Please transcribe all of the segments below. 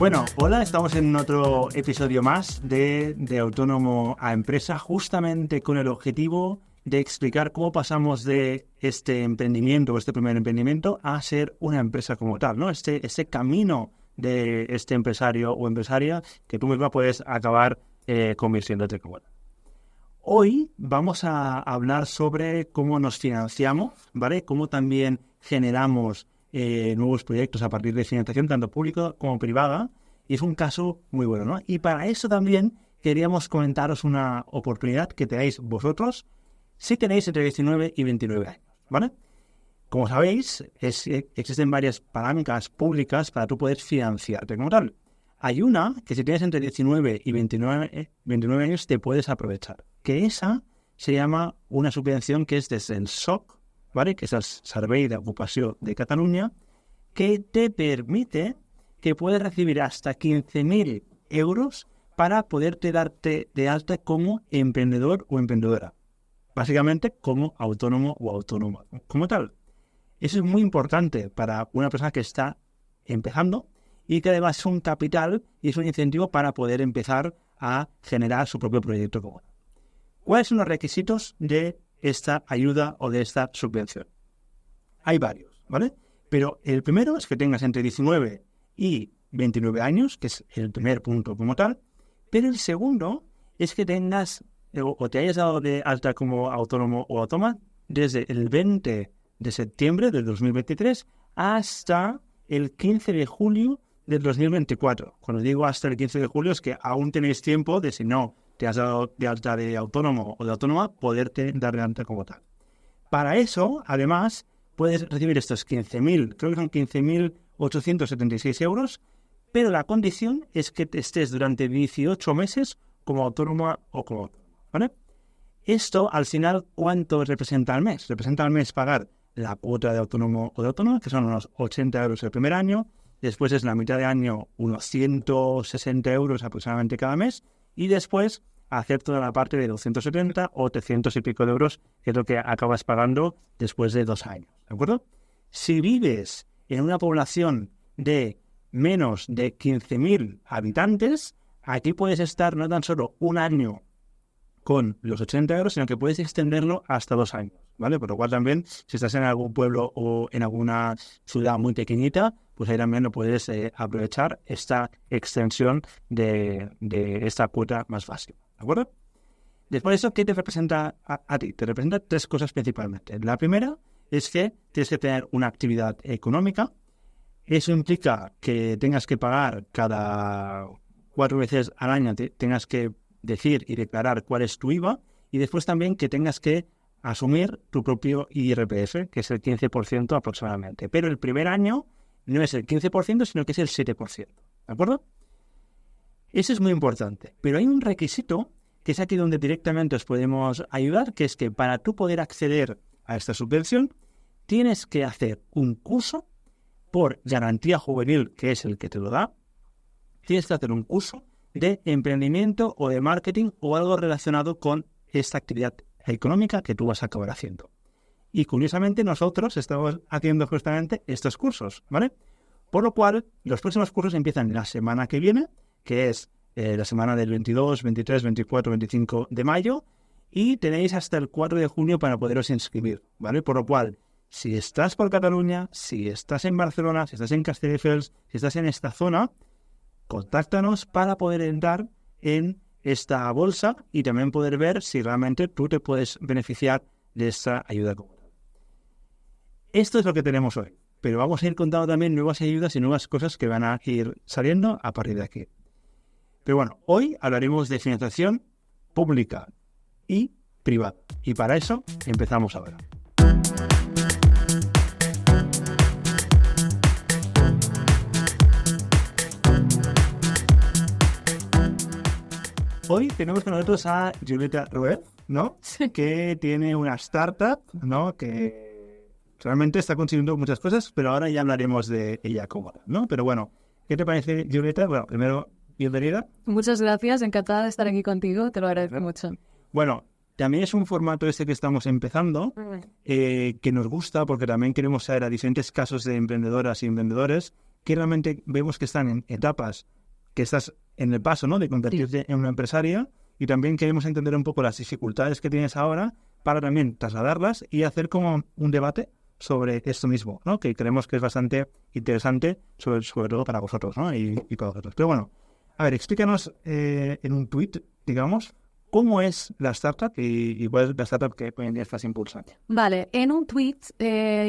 Bueno, hola, estamos en otro episodio más de Autónomo a Empresa, justamente con el objetivo de explicar cómo pasamos de este emprendimiento o este primer emprendimiento a ser una empresa como tal, ¿no? Este camino de este empresario o empresaria que tú misma puedes acabar convirtiéndote como. Hoy vamos a hablar sobre cómo nos financiamos, ¿vale? Cómo también generamos nuevos proyectos a partir de financiación, tanto pública como privada, y es un caso muy bueno, ¿no? Y para eso también queríamos comentaros una oportunidad que tenéis vosotros si tenéis entre 19 y 29 años, ¿vale? Como sabéis, existen varias parámetros públicas para tú poder financiarte como tal. Hay una que si tienes entre 19 y 29 años te puedes aprovechar, que esa se llama una subvención que es desde el SOC, ¿vale? Que es el Servei d'Ocupació de Cataluña, que te permite que puedes recibir hasta 15.000 euros para poderte darte de alta como emprendedor o emprendedora. Básicamente como autónomo o autónoma, como tal. Eso es muy importante para una persona que está empezando y que además es un capital y es un incentivo para poder empezar a generar su propio proyecto común. ¿Cuáles son los requisitos de esta ayuda o de esta subvención? Hay varios, ¿vale? Pero el primero es que tengas entre 19 y 29 años, que es el primer punto como tal, pero el segundo es que tengas o te hayas dado de alta como autónomo o autónoma desde el 20 de septiembre del 2023 hasta el 15 de julio del 2024. Cuando digo hasta el 15 de julio es que aún tenéis tiempo de, si no te has dado de alta de autónomo o de autónoma, poderte dar de alta como tal. Para eso, además, puedes recibir estos 15.000, creo que son 15.876 euros, pero la condición es que estés durante 18 meses como autónoma o como autónomo, ¿vale? Esto, al final, ¿cuánto representa al mes? Representa al mes pagar la cuota de autónomo o de autónoma, que son unos 80 euros el primer año, después es la mitad de año unos 160 euros aproximadamente cada mes, y después hacer toda la parte de 270 o 300 y pico de euros, que es lo que acabas pagando después de 2 años, ¿de acuerdo? Si vives en una población de menos de 15.000 habitantes, aquí puedes estar no tan solo un año con los 80 euros, sino que puedes extenderlo hasta 2 años, ¿vale? Por lo cual también, si estás en algún pueblo o en alguna ciudad muy pequeñita, pues ahí también lo puedes aprovechar esta extensión de esta cuota más fácil, ¿de acuerdo? Después de eso, ¿qué te representa a ti? Te representa 3 cosas principalmente. La primera es que tienes que tener una actividad económica. Eso implica que tengas que pagar cada 4 veces al año, tengas que decir y declarar cuál es tu IVA, y después también que tengas que asumir tu propio IRPF, que es el 15% aproximadamente. Pero el primer año no es el 15%, sino que es el 7%, ¿de acuerdo? Eso es muy importante. Pero hay un requisito, que es aquí donde directamente os podemos ayudar, que es que para tú poder acceder a esta subvención, tienes que hacer un curso por Garantía Juvenil, que es el que te lo da. Tienes que hacer un curso de emprendimiento o de marketing o algo relacionado con esta actividad económica que tú vas a acabar haciendo. Y curiosamente nosotros estamos haciendo justamente estos cursos, ¿vale? Por lo cual, los próximos cursos empiezan la semana que viene, que es la semana del 22, 23, 24, 25 de mayo, y tenéis hasta el 4 de junio para poderos inscribir, ¿vale? Por lo cual, si estás por Cataluña, si estás en Barcelona, si estás en Castelldefels, si estás en esta zona, contáctanos para poder entrar en esta bolsa y también poder ver si realmente tú te puedes beneficiar de esta ayuda común. Esto es lo que tenemos hoy, pero vamos a ir contando también nuevas ayudas y nuevas cosas que van a ir saliendo a partir de aquí. Pero bueno, hoy hablaremos de financiación pública y privada, y para eso empezamos ahora. Hoy tenemos con nosotros a Julieta Ruiz, ¿no? Sí. Que tiene una startup, ¿no? Que realmente está consiguiendo muchas cosas, pero ahora ya hablaremos de ella como, ¿no? Pero bueno, ¿qué te parece, Julieta? Bueno, primero, bienvenida. Muchas gracias, encantada de estar aquí contigo, te lo agradezco mucho. Bueno, también es un formato que estamos empezando, que nos gusta porque también queremos saber a diferentes casos de emprendedoras y emprendedores que realmente vemos que están en etapas, que estás en el paso, ¿no?, de convertirte en una empresaria, y también queremos entender un poco las dificultades que tienes ahora para también trasladarlas y hacer como un debate sobre esto mismo, ¿no?, que creemos que es bastante interesante, sobre todo para vosotros, ¿no?, y para vosotros. Pero bueno, a ver, explícanos en un tweet, digamos, ¿cómo es la startup y cuál es la startup que hoy en día estás impulsando? Vale, en un tweet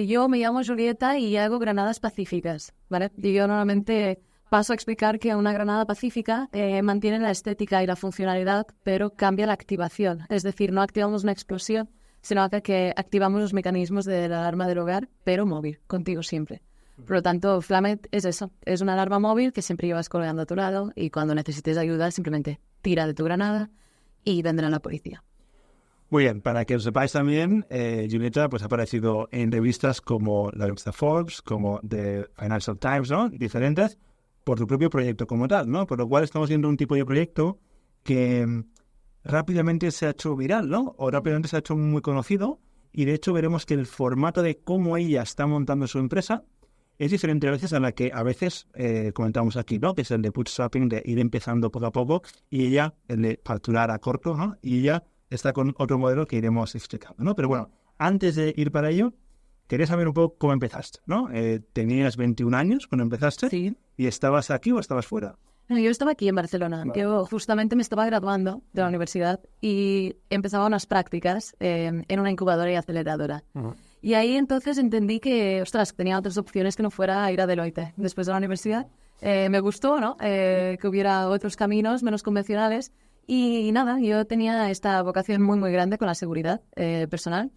yo me llamo Julieta y hago granadas pacíficas, ¿vale? Y yo normalmente paso a explicar que una granada pacífica mantiene la estética y la funcionalidad, pero cambia la activación. Es decir, no activamos una explosión, sino que activamos los mecanismos de la alarma del hogar, pero móvil, contigo siempre. Por lo tanto, Flamet es eso, es una alarma móvil que siempre llevas colgando a tu lado y cuando necesites ayuda simplemente tira de tu granada y vendrá la policía. Muy bien, para que lo sepáis también, Julieta pues ha aparecido en revistas como la revista Forbes, como The Financial Times, ¿no?, diferentes, por tu propio proyecto como tal, ¿no? Por lo cual estamos viendo un tipo de proyecto que rápidamente se ha hecho viral, ¿no?, o rápidamente se ha hecho muy conocido, y de hecho veremos que el formato de cómo ella está montando su empresa es diferente a veces a la que a veces comentamos aquí, ¿no?, que es el de bootstrapping, de ir empezando poco a poco, y ella, el de facturar a corto, ¿no?, y ella está con otro modelo que iremos explicando, ¿no? Pero bueno, antes de ir para ello, quería saber un poco cómo empezaste, ¿no? Tenías 21 años cuando empezaste. Sí. ¿Y estabas aquí o estabas fuera? Yo estaba aquí en Barcelona. Vale. Yo justamente me estaba graduando de la universidad y empezaba unas prácticas en una incubadora y aceleradora. Uh-huh. Y ahí entonces entendí que, ostras, tenía otras opciones que no fuera a ir a Deloitte después de la universidad. Me gustó, ¿no?, que hubiera otros caminos menos convencionales. Y nada, yo tenía esta vocación muy, muy grande con la seguridad personal.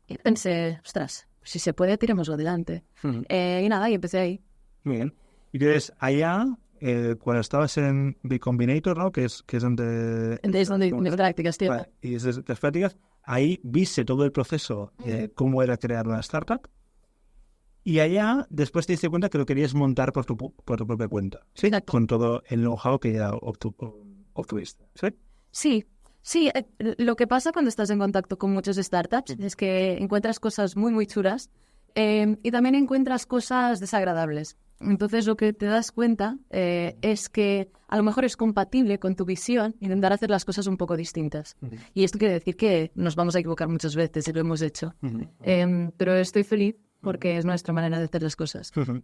Y pensé, ostras, si se puede, tirémoslo adelante. Uh-huh. Y nada, y empecé ahí. Muy bien. Y entonces, allá, cuando estabas en B Combinator, ¿no?, que es donde... Es donde mis prácticas, tío. Vale. Y desde las prácticas, ahí viste todo el proceso, cómo era crear una startup. Y allá, después te diste cuenta que lo querías montar por tu propia cuenta, ¿sí? Exacto. Con todo el know-how que ya obtuviste, ¿sí? Sí, lo que pasa cuando estás en contacto con muchos startups es que encuentras cosas muy, muy chulas y también encuentras cosas desagradables. Entonces lo que te das cuenta es que a lo mejor es compatible con tu visión intentar hacer las cosas un poco distintas. Uh-huh. Y esto quiere decir que nos vamos a equivocar muchas veces y lo hemos hecho. Uh-huh. Pero estoy feliz porque es nuestra manera de hacer las cosas. Uh-huh.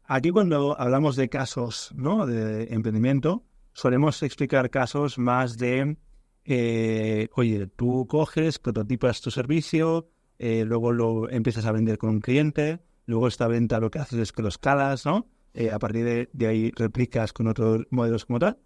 Aquí cuando hablamos de casos, ¿no?, de emprendimiento, solemos explicar casos más de, oye, tú coges, prototipas tu servicio, luego lo empiezas a vender con un cliente, luego esta venta lo que haces es que lo escalas, ¿no? A partir de ahí replicas con otros modelos como tal.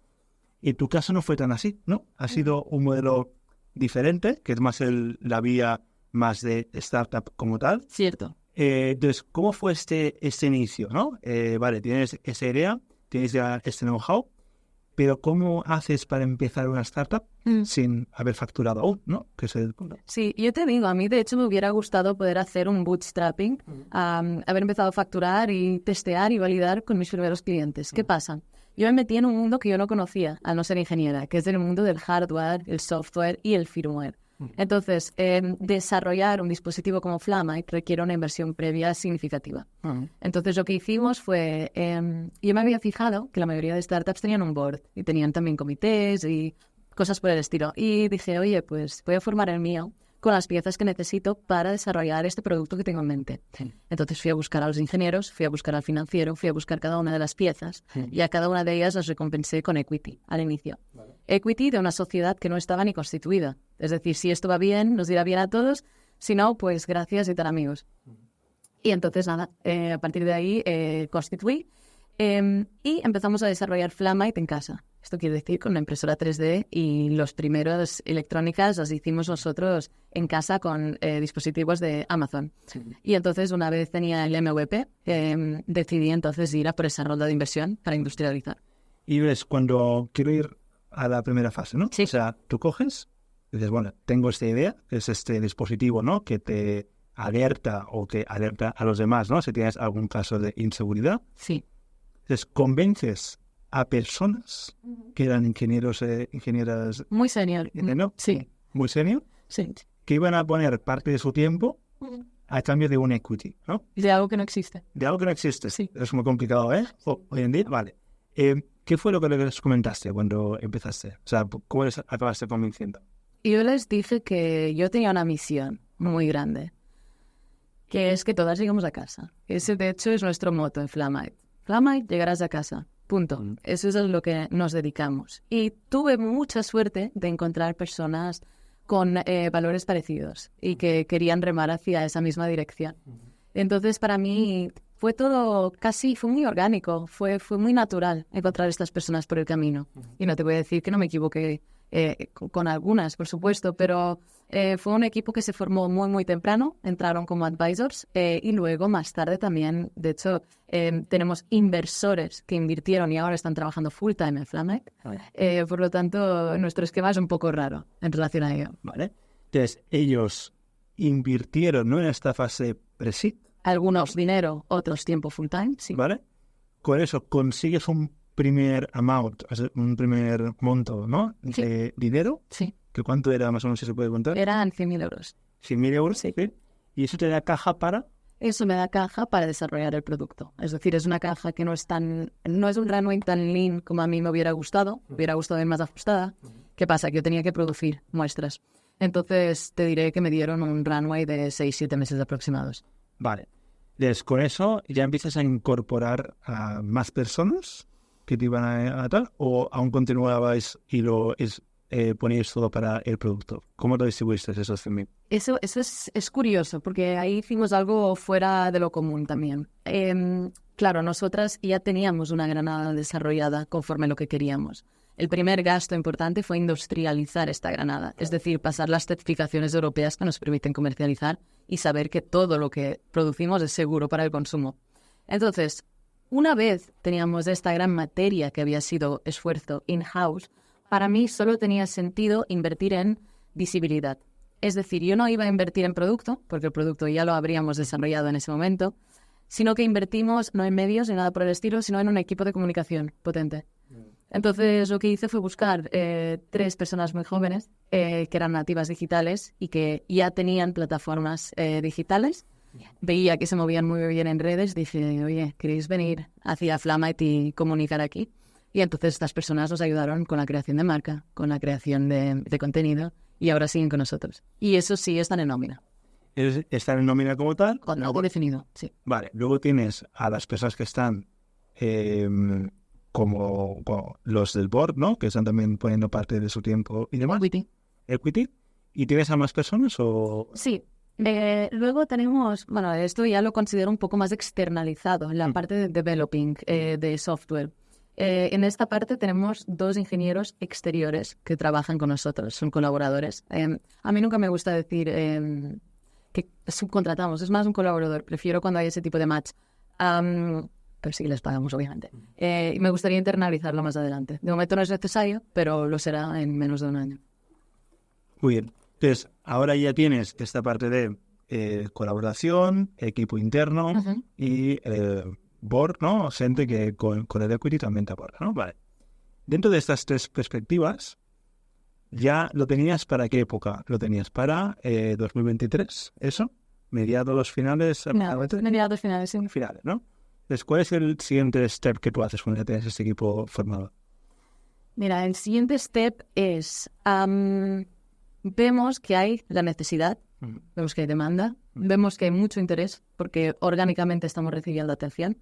Y tu caso no fue tan así, ¿no? Ha sido un modelo diferente, que es más la vía más de startup como tal. Cierto. Entonces, ¿cómo fue este inicio, no? Vale, tienes esa idea, tienes ya este know-how, pero ¿cómo haces para empezar una startup sin haber facturado aún, ¿no? Que es el... Sí, yo te digo, a mí de hecho me hubiera gustado poder hacer un bootstrapping, haber empezado a facturar y testear y validar con mis primeros clientes. ¿Qué pasa? Yo me metí en un mundo que yo no conocía, al no ser ingeniera, que es el mundo del hardware, el software y el firmware. Entonces, desarrollar un dispositivo como Flamite requiere una inversión previa significativa. Entonces, lo que hicimos fue, yo me había fijado que la mayoría de startups tenían un board y tenían también comités y cosas por el estilo. Y dije, oye, pues voy a formar el mío con las piezas que necesito para desarrollar este producto que tengo en mente. Entonces fui a buscar a los ingenieros, fui a buscar al financiero, fui a buscar cada una de las piezas y a cada una de ellas las recompensé con equity al inicio. Vale. Equity de una sociedad que no estaba ni constituida. Es decir, si esto va bien, nos irá bien a todos. Si no, pues gracias y tal, amigos. Y entonces nada, a partir de ahí constituí y empezamos a desarrollar Flamite en casa. Esto quiere decir con una impresora 3D y los primeros electrónicas las hicimos nosotros en casa con dispositivos de Amazon. Sí. Y entonces una vez tenía el MVP, decidí entonces ir a por esa ronda de inversión para industrializar. Y ves, cuando quiero ir a la primera fase, ¿no? Sí. O sea, tú coges y dices, bueno, tengo esta idea, que es este dispositivo, ¿no?, que te alerta o que alerta a los demás, ¿no?, si tienes algún caso de inseguridad. Sí. Entonces, convences a personas que eran ingenieras... Muy senior. ¿No? Sí. Muy senior. Sí. Que iban a poner parte de su tiempo a cambio de un equity, ¿no? De algo que no existe. De algo que no existe. Sí. Es muy complicado, ¿eh? Hoy en día, vale. ¿Qué fue lo que les comentaste cuando empezaste? O sea, ¿cómo les acabaste convenciendo? Y yo les dije que yo tenía una misión muy grande, que es que todas lleguemos a casa. Ese, de hecho, es nuestro moto en Flamite. Flamite, llegarás a casa. Punto. Eso es a lo que nos dedicamos. Y tuve mucha suerte de encontrar personas con valores parecidos y que querían remar hacia esa misma dirección. Entonces, para mí fue todo fue muy orgánico, fue muy natural encontrar estas personas por el camino. Y no te voy a decir que no me equivoqué con algunas, por supuesto, pero fue un equipo que se formó muy, muy temprano, entraron como advisors y luego más tarde también, de hecho, tenemos inversores que invirtieron y ahora están trabajando full time en Flamite. Por lo tanto, nuestro esquema es un poco raro en relación a ello. Vale. Entonces, ellos invirtieron, ¿no?, en esta fase pre-seed. Algunos dinero, otros tiempo full time, sí. ¿Vale? Con eso consigues un primer amount, o sea, un primer monto, ¿no?, Sí. de dinero. Sí, ¿Que cuánto era más o menos, si se puede contar? eran 100.000 euros. 100.000 euros. Sí. ¿Sí? Y eso te da caja para... Eso me da caja para desarrollar el producto. Es decir, es una caja que no es un runway tan lean como a mí me hubiera gustado. Me hubiera gustado ir más ajustada. ¿Qué pasa? Que yo tenía que producir muestras. Entonces, te diré que me dieron un runway de 6-7 meses aproximados. Vale. Entonces, con eso ya empiezas a incorporar a más personas que te iban a tal, o aún continuabais y poníais todo para el producto. ¿Cómo lo distribuiste esos 100.000? Eso es curioso, porque ahí hicimos algo fuera de lo común también. Claro, nosotras ya teníamos una granada desarrollada conforme lo que queríamos. El primer gasto importante fue industrializar esta granada, es decir, pasar las certificaciones europeas que nos permiten comercializar y saber que todo lo que producimos es seguro para el consumo. Entonces, una vez teníamos esta gran materia que había sido esfuerzo in-house, para mí solo tenía sentido invertir en visibilidad. Es decir, yo no iba a invertir en producto, porque el producto ya lo habríamos desarrollado en ese momento, sino que invertimos no en medios ni nada por el estilo, sino en un equipo de comunicación potente. Entonces, lo que hice fue buscar 3 personas muy jóvenes que eran nativas digitales y que ya tenían plataformas digitales. Veía que se movían muy bien en redes. Dije, oye, ¿queréis venir hacia Flamite y comunicar aquí? Y entonces estas personas nos ayudaron con la creación de marca, con la creación de contenido y ahora siguen con nosotros. Y eso sí, están en nómina. ¿Están en nómina como tal? Con algo definido, sí. Vale. Luego tienes a las personas que están... como los del board, ¿no?, que están también poniendo parte de su tiempo y demás. Equity. ¿Y tienes a más personas o...? Sí. Luego tenemos, bueno, esto ya lo considero un poco más externalizado, en la parte de developing, de software. En esta parte tenemos 2 ingenieros exteriores que trabajan con nosotros, son colaboradores. A mí nunca me gusta decir que subcontratamos, es más un colaborador, prefiero cuando hay ese tipo de match. Pero sí les pagamos, obviamente. Y me gustaría internalizarlo más adelante. De momento no es necesario, pero lo será en menos de un año. Muy bien. Entonces, ahora ya tienes esta parte de colaboración, equipo interno y board, ¿no? Gente que con el equity también te aporta, ¿no? Vale. Dentro de estas 3 perspectivas, ¿ya lo tenías para qué época? ¿Lo tenías para 2023? ¿Eso? ¿Mediados finales? Mediados finales, sí. Finales, ¿no? Entonces, ¿cuál es el siguiente step que tú haces cuando ya tienes este equipo formado? Mira, el siguiente step es... vemos que hay la necesidad, vemos que hay demanda, vemos que hay mucho interés porque orgánicamente estamos recibiendo atención.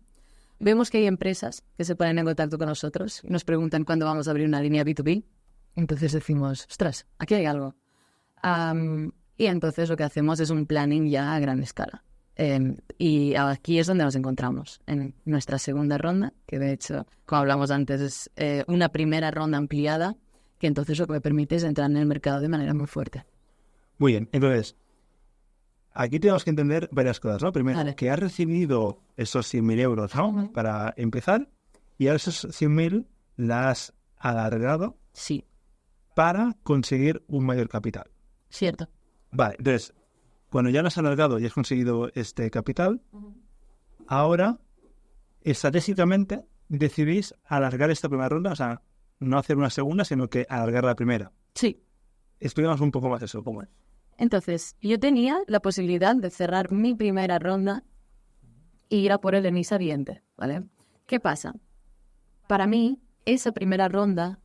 Vemos que hay empresas que se ponen en contacto con nosotros y nos preguntan cuándo vamos a abrir una línea B2B. Entonces decimos, ostras, aquí hay algo. Y entonces lo que hacemos es un planning ya a gran escala. Y aquí es donde nos encontramos, en nuestra segunda ronda, que de hecho, como hablamos antes, es una primera ronda ampliada, que entonces lo que me permite es entrar en el mercado de manera muy fuerte. Muy bien, entonces, aquí tenemos que entender varias cosas, ¿no? Primero, Vale. que has recibido esos 100.000 euros, ¿no?, para empezar, y ahora esos 100.000 las has alargado Sí, para conseguir un mayor capital. cierto. Vale, entonces, cuando ya lo has alargado y has conseguido este capital, ahora, estratégicamente, decidís alargar esta primera ronda, o sea, no hacer una segunda, sino que alargar la primera. Sí. Explícanos un poco más eso, ¿cómo es? Entonces, yo tenía la posibilidad de cerrar mi primera ronda e ir a por el ENISA siguiente, ¿vale? ¿Qué pasa? Para mí, esa primera ronda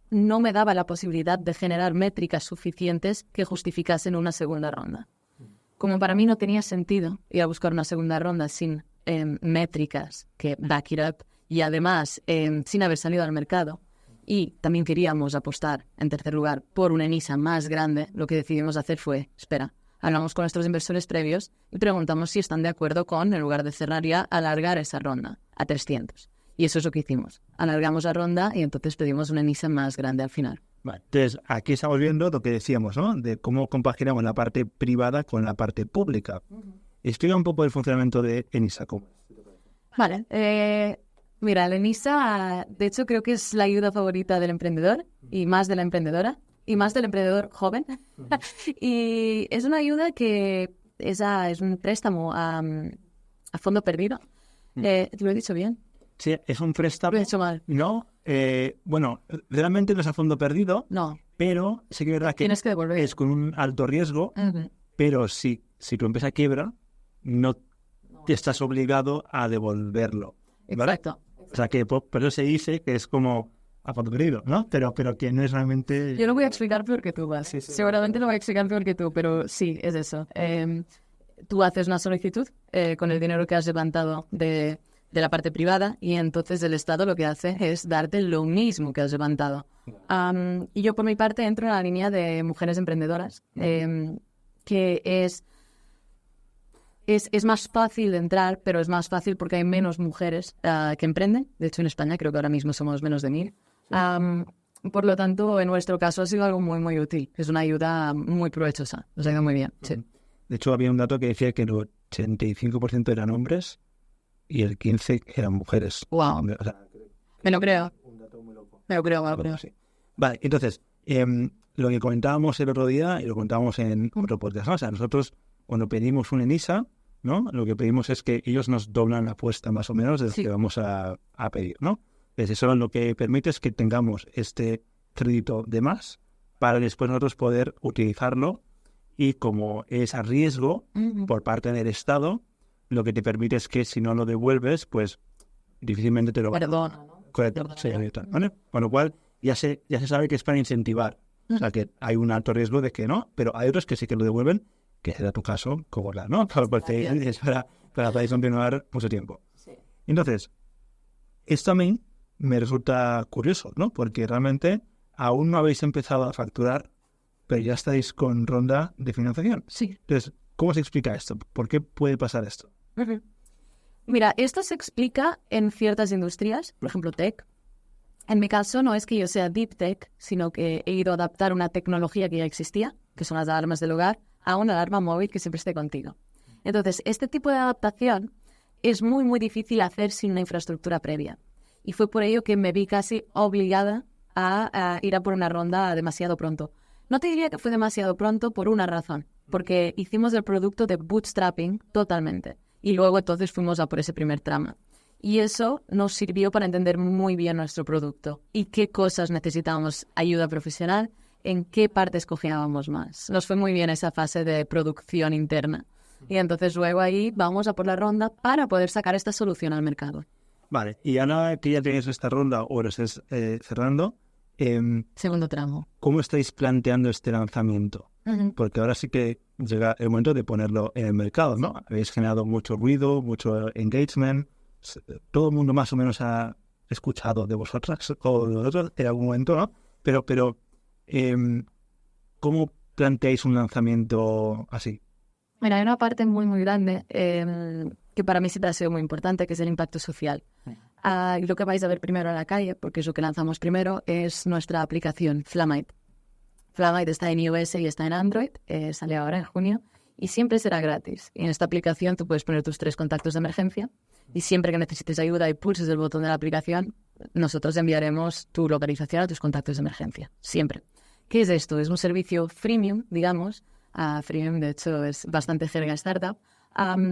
no me daba la posibilidad de generar métricas suficientes que justificasen una segunda ronda. Como para mí no tenía sentido ir a buscar una segunda ronda sin métricas que back it up y además sin haber salido al mercado, y también queríamos apostar, en tercer lugar, por una ENISA más grande, lo que decidimos hacer fue, espera, hablamos con nuestros inversores previos y preguntamos si están de acuerdo con, en lugar de cerrar ya, alargar esa ronda a 300. Y eso es lo que hicimos. Alargamos la ronda y entonces pedimos una ENISA más grande al final. Vale, entonces, aquí estamos viendo lo que decíamos, ¿no? De cómo compaginamos la parte privada con la parte pública. Explica un poco el funcionamiento de ENISA. ¿Cómo? Vale. Mira, la ENISA, de hecho, creo que es la ayuda favorita del emprendedor y más de la emprendedora y más del emprendedor joven. Y es una ayuda que es un préstamo a fondo perdido. ¿Lo he dicho bien? Sí, es un préstamo. Lo he hecho mal. No, bueno, realmente no es a fondo perdido. No. Pero sí que es verdad que Tienes que devolver. Es con un alto riesgo, pero si tu empresa quiebra, no te estás obligado a devolverlo. ¿Vale? Exacto. O sea que por eso se dice que es como a fondo perdido, ¿no? Pero que no es realmente... Yo lo voy a explicar peor que tú, vas. Sí. Seguramente lo voy a explicar peor que tú, pero sí, es eso. Tú haces una solicitud con el dinero que has levantado de la parte privada y entonces el Estado lo que hace es darte lo mismo que has levantado. Y yo por mi parte entro en la línea de mujeres emprendedoras, que es más fácil de entrar, pero es más fácil porque hay menos mujeres que emprenden. De hecho, en España creo que ahora mismo somos menos de 1000. Por lo tanto, en nuestro caso ha sido algo muy, muy útil. Es una ayuda muy provechosa. Nos ha ido muy bien. Sí. De hecho, había un dato que decía que el 85% eran hombres y el 15% eran mujeres. Wow. O sea, me lo creo. Un dato muy loco. Me lo creo. Sí. Vale, entonces, lo que comentábamos el otro día y lo comentábamos en otro podcast, ¿no? O sea, nosotros cuando pedimos un ENISA, ¿no? Lo que pedimos es que ellos nos doblan la apuesta más o menos de lo que vamos a pedir, ¿no? Entonces, eso lo que permite es que tengamos este crédito de más para después nosotros poder utilizarlo y como es a riesgo por parte del Estado, lo que te permite es que si no lo devuelves, pues difícilmente te lo van a... Perdona, ¿no? Correcto, sí, ¿vale? Con lo cual ya se sabe que es para incentivar. O sea, que hay un alto riesgo de que no, pero hay otros que sí que lo devuelven, que será tu caso, como la, ¿no? Porque es para poder continuar mucho tiempo. Sí. Entonces, esto a mí me resulta curioso, ¿no? Porque realmente aún no habéis empezado a facturar, pero ya estáis con ronda de financiación. Sí. Entonces, ¿cómo se explica esto? ¿Por qué puede pasar esto? Mira, esto se explica en ciertas industrias, por ejemplo, tech. En mi caso no es que yo sea deep tech, sino que he ido a adaptar una tecnología que ya existía, que son las alarmas del hogar, a una alarma móvil que siempre esté contigo. Entonces, este tipo de adaptación es muy, muy difícil hacer sin una infraestructura previa. Y fue por ello que me vi casi obligada a ir a por una ronda demasiado pronto. No te diría que fue demasiado pronto por una razón, porque hicimos el producto de bootstrapping totalmente. Y luego entonces fuimos a por ese primer tramo. Y eso nos sirvió para entender muy bien nuestro producto y qué cosas necesitábamos ayuda profesional, en qué partes cojeábamos más. Nos fue muy bien esa fase de producción interna. Y entonces luego ahí vamos a por la ronda para poder sacar esta solución al mercado. Vale, y ahora que ya tenéis esta ronda o lo estáis cerrando, segundo tramo. ¿Cómo estáis planteando este lanzamiento? Porque ahora sí que llega el momento de ponerlo en el mercado, ¿no? Habéis generado mucho ruido, mucho engagement, todo el mundo más o menos ha escuchado de vosotras o de nosotros en algún momento, ¿no? Pero ¿cómo planteáis un lanzamiento así? Mira, hay una parte muy, muy grande que para mí siempre ha sido muy importante, que es el impacto social. Y lo que vais a ver primero en la calle, porque es lo que lanzamos primero, es nuestra aplicación Flamite. Flamite está en iOS y está en Android, sale ahora en junio, y siempre será gratis. Y en esta aplicación tú puedes poner tus 3 contactos de emergencia y siempre que necesites ayuda y pulses el botón de la aplicación, nosotros enviaremos tu localización a tus contactos de emergencia, siempre. ¿Qué es esto? Es un servicio freemium, digamos. Freemium, de hecho, es bastante jerga startup.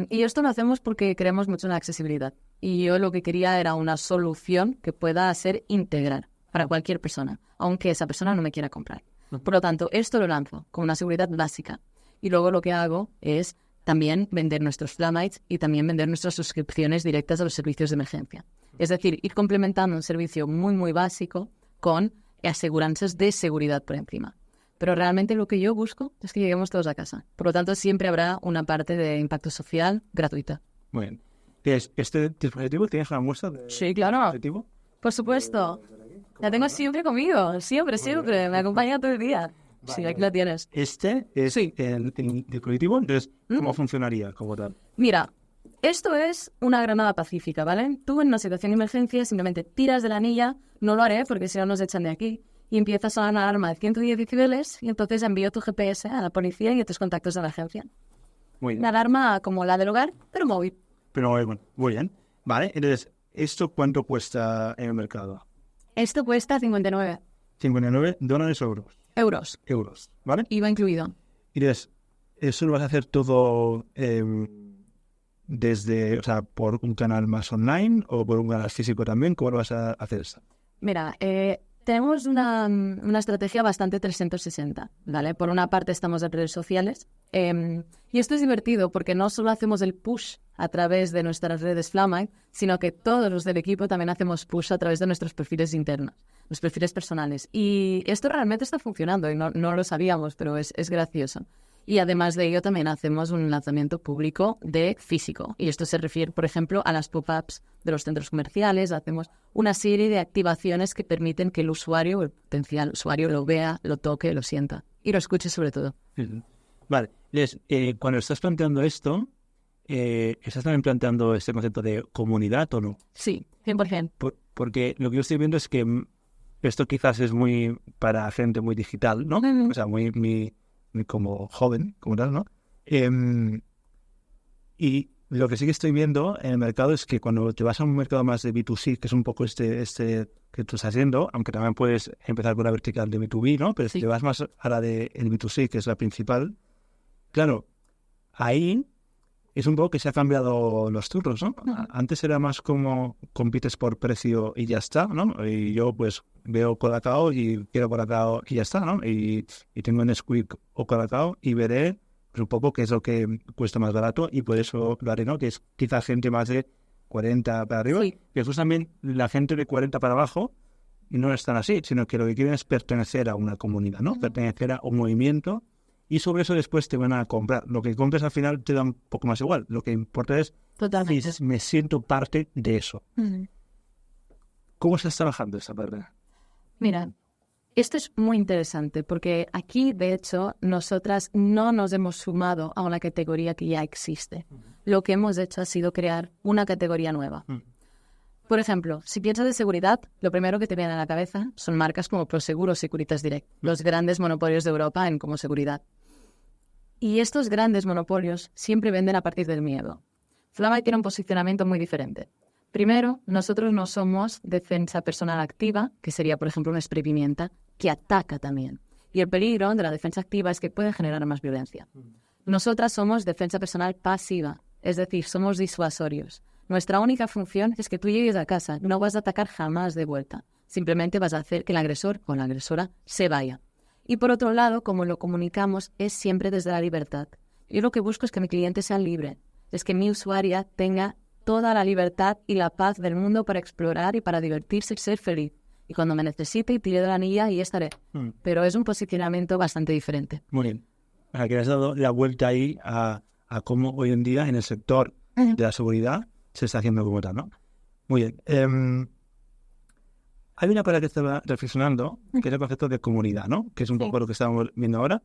Y esto lo hacemos porque creemos mucho en la accesibilidad. Y yo lo que quería era una solución que pueda ser integral para cualquier persona, aunque esa persona no me quiera comprar. Por lo tanto, esto lo lanzo con una seguridad básica. Y luego lo que hago es también vender nuestros Flamites y también vender nuestras suscripciones directas a los servicios de emergencia. Es decir, ir complementando un servicio muy, muy básico con aseguranzas de seguridad por encima. Pero realmente lo que yo busco es que lleguemos todos a casa. Por lo tanto, siempre habrá una parte de impacto social gratuita. Muy bien. ¿Este dispositivo tienes una muestra de Sí, claro. dispositivo? Por supuesto. La tengo siempre conmigo. Siempre, siempre. Me acompaña todo el día. Sí, aquí la tienes. Este es Sí. el dispositivo, entonces, ¿cómo funcionaría como tal? Mira, esto es una granada pacífica, ¿vale? Tú en una situación de emergencia simplemente tiras de la anilla, no lo haré porque si no nos echan de aquí, y empiezas a una alarma de 110 decibeles y entonces envío tu GPS a la policía y a tus contactos de emergencia. Muy bien. Una alarma como la del hogar, pero móvil. Pero bueno, muy bien. Vale, entonces, ¿esto cuánto cuesta en el mercado? Esto cuesta 59 $59 o euros. euros, ¿vale? IVA incluido. Y entonces, ¿eso lo vas a hacer todo desde, o sea, por un canal más online o por un canal físico también? ¿Cómo lo vas a hacer esto? Mira, tenemos una estrategia bastante 360, ¿vale? Por una parte estamos en redes sociales y esto es divertido porque no solo hacemos el push a través de nuestras redes Flamite, sino que todos los del equipo también hacemos push a través de nuestros perfiles internos, los perfiles personales. Y esto realmente está funcionando y no lo sabíamos, pero es gracioso. Y además de ello también hacemos un lanzamiento público de físico. Y esto se refiere, por ejemplo, a las pop-ups de los centros comerciales. Hacemos una serie de activaciones que permiten que el usuario, el potencial usuario, lo vea, lo toque, lo sienta y lo escuche sobre todo. Vale, entonces, cuando estás planteando esto, ¿estás también planteando este concepto de comunidad o no? Sí, 100%. Porque lo que yo estoy viendo es que esto quizás es muy para gente muy digital, ¿no? O sea, muy como joven, como tal, ¿no? Y lo que sí que estoy viendo en el mercado es que cuando te vas a un mercado más de B2C, que es un poco este que tú estás haciendo, aunque también puedes empezar con la vertical de B2B, ¿no? Pero si te vas más a la de el B2C, que es la principal, claro, ahí es un poco que se ha cambiado los turnos, ¿no? Antes era más como compites por precio y ya está, ¿no? Y yo pues veo Colacao y quiero Colacao y ya está, ¿no? Y tengo Nesquik o Colacao y veré pues, un poco qué es lo que cuesta más barato y por eso lo haré, ¿no? Que es quizá gente más de 40 para arriba, Sí. que justamente la gente de 40 para abajo no están así, sino que lo que quieren es pertenecer a una comunidad, ¿no? Pertenecer a un movimiento. Y sobre eso después te van a comprar. Lo que compres al final te da un poco más igual. Lo que importa es Totalmente. si me siento parte de eso. ¿Cómo estás trabajando esa parte? Mira, esto es muy interesante porque aquí, de hecho, nosotras no nos hemos sumado a una categoría que ya existe. Lo que hemos hecho ha sido crear una categoría nueva. Por ejemplo, si piensas de seguridad, lo primero que te viene a la cabeza son marcas como Prosegur o Securitas Direct, los grandes monopolios de Europa en como seguridad. Y estos grandes monopolios siempre venden a partir del miedo. Flamite tiene un posicionamiento muy diferente. Primero, nosotros no somos defensa personal activa, que sería, por ejemplo, una spray pimienta, que ataca también. Y el peligro de la defensa activa es que puede generar más violencia. Nosotras somos defensa personal pasiva, es decir, somos disuasorios. Nuestra única función es que tú llegues a casa, no vas a atacar jamás de vuelta. Simplemente vas a hacer que el agresor o la agresora se vaya. Y por otro lado, como lo comunicamos, es siempre desde la libertad. Yo lo que busco es que mi cliente sea libre, es que mi usuaria tenga toda la libertad y la paz del mundo para explorar y para divertirse y ser feliz. Y cuando me necesite y tire de la anilla, ahí estaré. Pero es un posicionamiento bastante diferente. Muy bien. O sea, que has dado la vuelta ahí a cómo hoy en día en el sector de la seguridad se está haciendo como tal, ¿no? Muy bien. Hay una cosa que estaba reflexionando, que es el concepto de comunidad, ¿no? Que es un poco lo que estamos viendo ahora.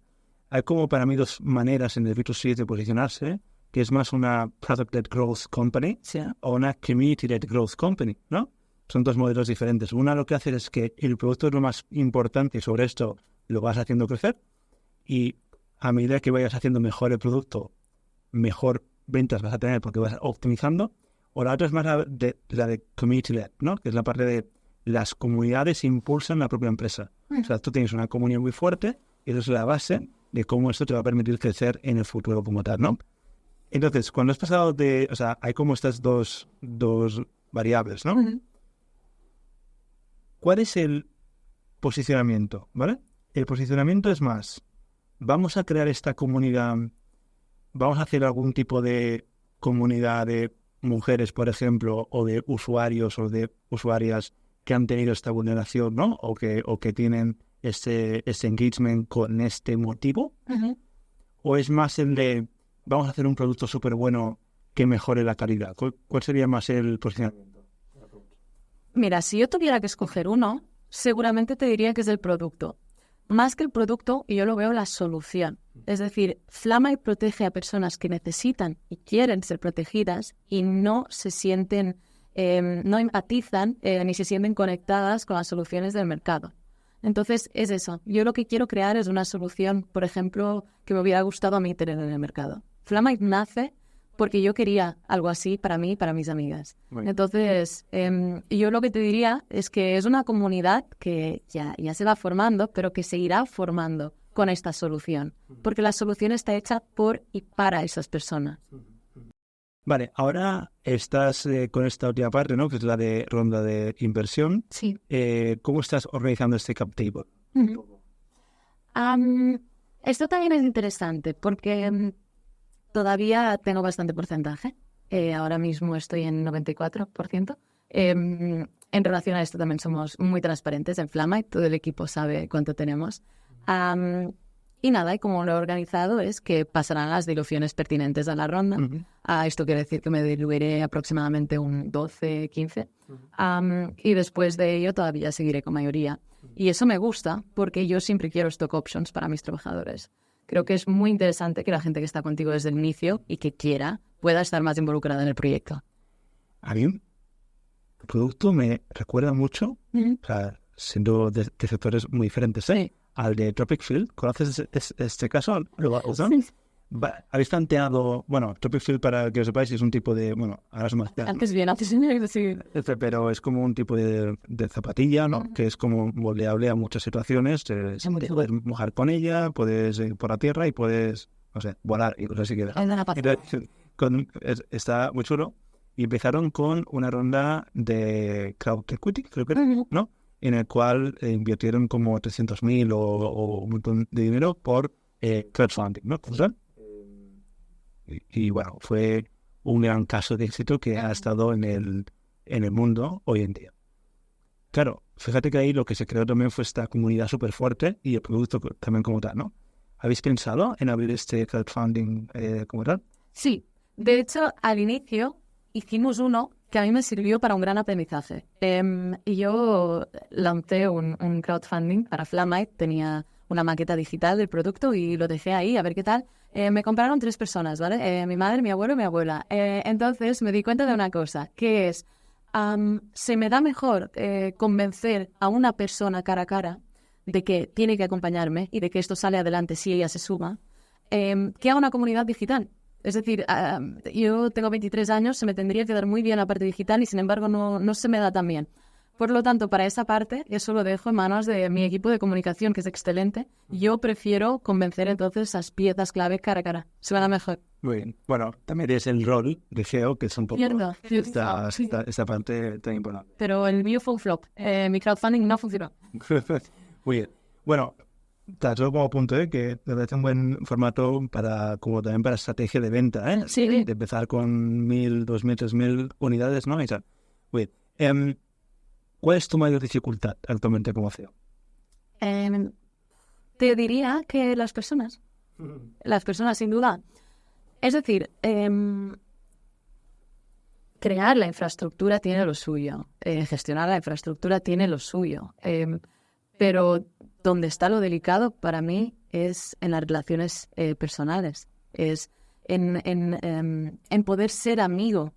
Hay como para mí dos maneras en el B2C de posicionarse, que es más una Product-led Growth Company o una Community-led Growth Company, ¿no? Son dos modelos diferentes. Una lo que hace es que el producto es lo más importante y sobre esto lo vas haciendo crecer y a medida que vayas haciendo mejor el producto, mejor ventas vas a tener porque vas optimizando. O la otra es más la de Community-led, ¿no? Que es la parte de las comunidades impulsan la propia empresa. O sea, tú tienes una comunidad muy fuerte y eso es la base de cómo esto te va a permitir crecer en el futuro como tal, ¿no? Entonces, cuando has pasado de... O sea, hay como estas dos variables, ¿no? ¿Cuál es el posicionamiento, ¿vale? El posicionamiento es más vamos a crear esta comunidad, vamos a hacer algún tipo de comunidad de mujeres, por ejemplo, o de usuarios o de usuarias que han tenido esta vulneración, ¿no? O que tienen este engagement con este motivo. Ujú. ¿O es más el de vamos a hacer un producto súper bueno que mejore la calidad? ¿Cuál sería más el posicionamiento? Mira, si yo tuviera que escoger uno, seguramente te diría que es el producto. Más que el producto, yo lo veo la solución. Es decir, Flamite protege a personas que necesitan y quieren ser protegidas y no se sienten, no empatizan ni se sienten conectadas con las soluciones del mercado. Entonces, es eso. Yo lo que quiero crear es una solución, por ejemplo, que me hubiera gustado a mí tener en el mercado. Flamite nace porque yo quería algo así para mí y para mis amigas. Bueno. Entonces, yo lo que te diría es que es una comunidad que ya se va formando, pero que seguirá formando con esta solución, porque la solución está hecha por y para esas personas. Vale, ahora estás con esta última parte, ¿no? Que es la de ronda de inversión. Sí. ¿Cómo estás organizando este cap table? Esto también es interesante porque todavía tengo bastante porcentaje. Ahora mismo estoy en 94%. En relación a esto también somos muy transparentes en Flamite. Todo el equipo sabe cuánto tenemos. Y nada, y como lo he organizado es que pasarán las diluciones pertinentes a la ronda. Esto quiere decir que me diluiré aproximadamente un 12, 15. Y después de ello todavía seguiré con mayoría. Y eso me gusta porque yo siempre quiero stock options para mis trabajadores. Creo que es muy interesante que la gente que está contigo desde el inicio y que quiera pueda estar más involucrada en el proyecto. A mí, el producto me recuerda mucho, o sea, siendo de sectores muy diferentes, Sí. al de Tropic Field. ¿Conoces este caso? ¿No? Sí. ¿Habéis planteado, bueno, Tropic Field, para que lo sepáis, es un tipo de, bueno, ahora es más Antes bien, sí. pero es como un tipo de zapatilla, ¿no? Que es como moldeable a muchas situaciones. Te puedes mojar con ella, puedes ir por la tierra y puedes, no sé, volar y cosas así. Entonces, está muy chulo. Y empezaron con una ronda de crowd equity, creo que era, ¿no? En el cual invirtieron como 300.000 o un montón de dinero por crowdfunding, ¿no? Y bueno, fue un gran caso de éxito que ha estado en el mundo hoy en día. Claro, fíjate que ahí lo que se creó también fue esta comunidad súper fuerte y el producto también como tal, ¿no? ¿Habéis pensado en abrir este crowdfunding como tal? Sí, de hecho, al inicio hicimos uno que a mí me sirvió para un gran aprendizaje. Y yo lancé un crowdfunding para Flamite, tenía una maqueta digital del producto y lo dejé ahí a ver qué tal. Me compraron 3 personas, ¿vale? Mi madre, mi abuelo y mi abuela. Entonces me di cuenta de una cosa, que es, se me da mejor convencer a una persona cara a cara de que tiene que acompañarme y de que esto sale adelante si ella se suma, que a una comunidad digital. Es decir, yo tengo 23 años, se me tendría que dar muy bien la parte digital y sin embargo no se me da tan bien. Por lo tanto, para esa parte, eso lo dejo en manos de mi equipo de comunicación, que es excelente. Yo prefiero convencer entonces esas piezas clave cara a cara. Suena mejor. Muy bien. Bueno, también es el rol de GEO, que es un poco Cierto. esta parte tan importante. Pero el mío fue un flop. Mi crowdfunding no funcionó. Muy bien. Bueno, solo como punto, que me parece un buen formato como también para estrategia de venta, ¿eh? Sí. De empezar con 1.000, 2.000, 3.000 unidades, ¿no? Y tal. Muy bien. ¿Cuál es tu mayor dificultad actualmente como CEO? Te diría que las personas. Las personas, sin duda. Es decir, crear la infraestructura tiene lo suyo. Gestionar la infraestructura tiene lo suyo. Pero donde está lo delicado para mí es en las relaciones personales. Es en poder ser amigo,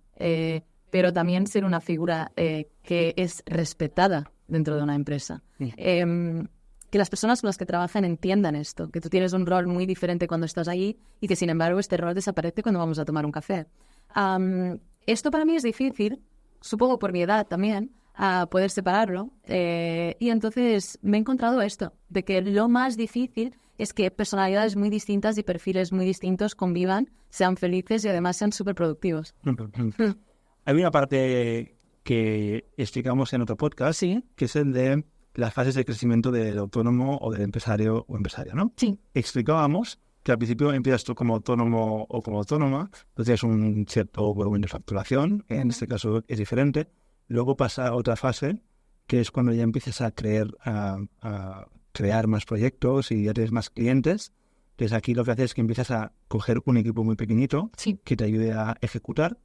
pero también ser una figura que es respetada dentro de una empresa. Que las personas con las que trabajan entiendan esto, que tú tienes un rol muy diferente cuando estás allí y que sin embargo este rol desaparece cuando vamos a tomar un café. Esto para mí es difícil, supongo por mi edad también, a poder separarlo. Y entonces me he encontrado esto, de que lo más difícil es que personalidades muy distintas y perfiles muy distintos convivan, sean felices y además sean súper productivos. Hay una parte que explicamos en otro podcast, Sí. que es el de las fases de crecimiento del autónomo o del empresario o empresaria, ¿no? Sí. Explicábamos que al principio empiezas tú como autónomo o como autónoma, entonces tienes un cierto volumen de facturación, en este caso es diferente. Luego pasa a otra fase, que es cuando ya empiezas a crear más proyectos y ya tienes más clientes. Entonces aquí lo que haces es que empiezas a coger un equipo muy pequeñito que te ayude a ejecutar.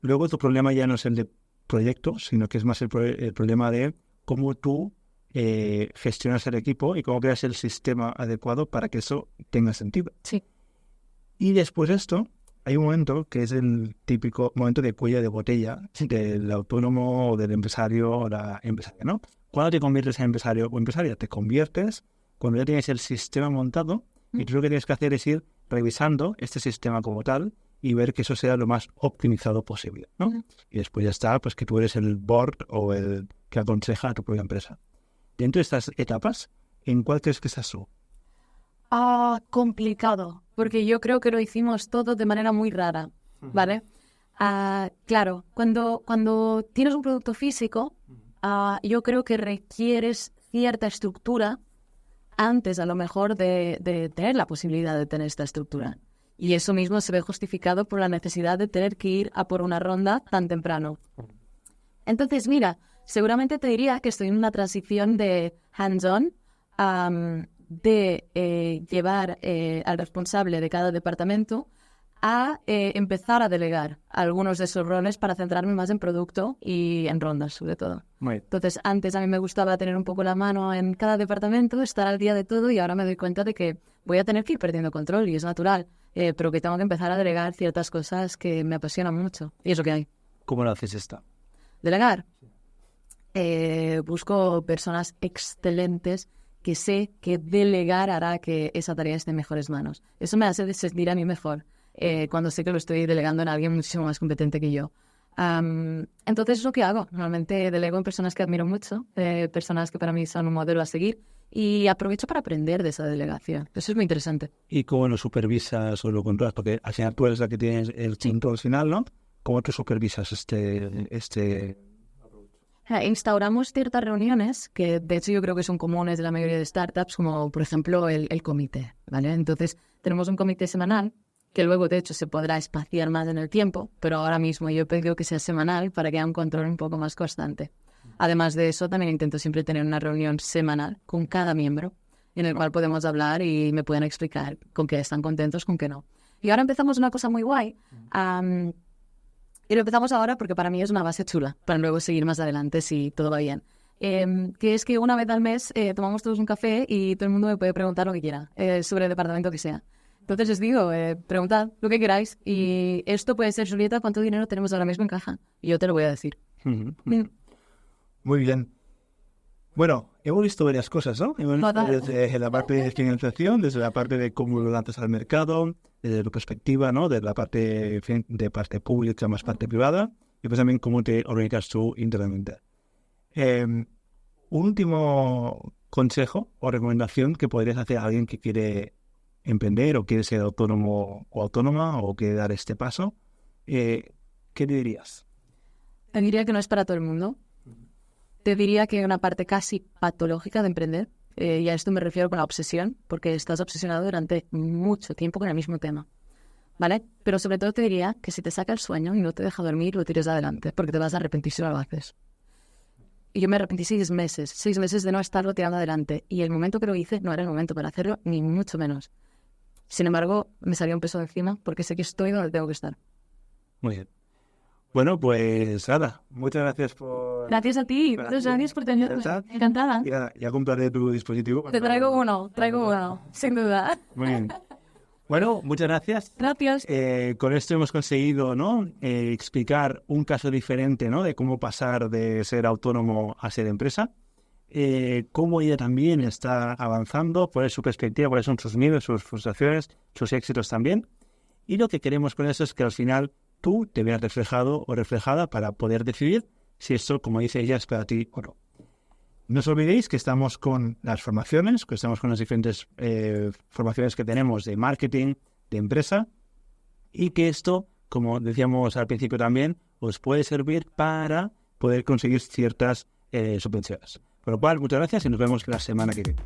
Luego tu problema ya no es el de proyectos, sino que es más el problema de cómo tú gestionas el equipo y cómo creas el sistema adecuado para que eso tenga sentido. Sí. Y después de esto, hay un momento que es el típico momento de cuello de botella del autónomo o del empresario o la empresaria, ¿no? ¿Cuándo te conviertes en empresario o empresaria? Te conviertes cuando ya tienes el sistema montado y tú lo que tienes que hacer es ir revisando este sistema como tal y ver que eso sea lo más optimizado posible, ¿no? Y después ya está, pues que tú eres el board o el que aconseja a tu propia empresa. Dentro de estas etapas, ¿en cuál crees que estás tú? Complicado, porque yo creo que lo hicimos todo de manera muy rara, ¿vale? Claro, cuando tienes un producto físico, yo creo que requieres cierta estructura antes, a lo mejor, de tener la posibilidad de tener esta estructura. Y eso mismo se ve justificado por la necesidad de tener que ir a por una ronda tan temprano. Entonces, mira, seguramente te diría que estoy en una transición de hands-on, de llevar al responsable de cada departamento a empezar a delegar algunos de esos roles para centrarme más en producto y en rondas, sobre todo. Entonces, antes a mí me gustaba tener un poco la mano en cada departamento, estar al día de todo, y ahora me doy cuenta de que voy a tener que ir perdiendo control, y es natural, pero que tengo que empezar a delegar ciertas cosas que me apasionan mucho, y es lo que hay. ¿Cómo lo haces esta? Delegar. Busco personas excelentes que sé que delegar hará que esa tarea esté en mejores manos. Eso me hace sentir a mí mejor cuando sé que lo estoy delegando en alguien muchísimo más competente que yo. Entonces es lo que hago. Normalmente delego en personas que admiro mucho, personas que para mí son un modelo a seguir, y aprovecho para aprender de esa delegación. Eso es muy interesante. ¿Y cómo lo supervisas o lo controlas? Porque al final tú eres la que tienes el control final, ¿no? ¿Cómo tú supervisas este Instauramos ciertas reuniones que, de hecho, yo creo que son comunes de la mayoría de startups, como, por ejemplo, el comité, ¿vale? Entonces, tenemos un comité semanal que luego, de hecho, se podrá espaciar más en el tiempo, pero ahora mismo yo he pedido que sea semanal para que haya un control un poco más constante. Además de eso, también intento siempre tener una reunión semanal con cada miembro, en el cual podemos hablar y me pueden explicar con qué están contentos, con qué no. Y ahora empezamos una cosa muy guay. Y lo empezamos ahora porque para mí es una base chula, para luego seguir más adelante si todo va bien. Que es que una vez al mes tomamos todos un café y todo el mundo me puede preguntar lo que quiera, sobre el departamento que sea. Entonces les digo, preguntad lo que queráis, y esto puede ser: Julieta, ¿cuánto dinero tenemos ahora mismo en caja? Y yo te lo voy a decir. Muy bien. Bueno, hemos visto varias cosas, ¿no? Hemos visto desde la parte de financiación, desde la parte de cómo lo lanzas al mercado, desde tu perspectiva, ¿no? De la parte pública más parte privada, y pues también cómo te organizas tú internamente. Un último consejo o recomendación que podrías hacer a alguien que quiere emprender o quiere ser autónomo o autónoma o quiere dar este paso, ¿qué le dirías? Te diría que no es para todo el mundo. Te diría que hay una parte casi patológica de emprender, y a esto me refiero con la obsesión, porque estás obsesionado durante mucho tiempo con el mismo tema, ¿vale? Pero sobre todo te diría que si te saca el sueño y no te deja dormir, lo tires adelante, porque te vas a arrepentir si no lo haces. Y yo me arrepentí 6 meses de no estarlo tirando adelante, y el momento que lo hice no era el momento para hacerlo, ni mucho menos. Sin embargo, me salió un peso de encima porque sé que estoy donde tengo que estar. Muy bien. Bueno, pues nada, muchas gracias por... Gracias a ti, muchas gracias por tenerme. Encantada. Ya compraré tu dispositivo. Te traigo uno, sin duda. Muy bien. Bueno, muchas gracias. Gracias. Con esto hemos conseguido, ¿no? Explicar un caso diferente, ¿no? De cómo pasar de ser autónomo a ser empresa. Cómo ella también está avanzando, cuál es su perspectiva, cuáles son sus miedos, sus frustraciones, sus éxitos también. Y lo que queremos con eso es que al final tú te veas reflejado o reflejada para poder decidir si esto, como dice ella, es para ti o no. No os olvidéis que estamos con las formaciones, que estamos con las diferentes formaciones que tenemos de marketing, de empresa, y que esto, como decíamos al principio también, os puede servir para poder conseguir ciertas subvenciones. Con lo cual, muchas gracias y nos vemos la semana que viene.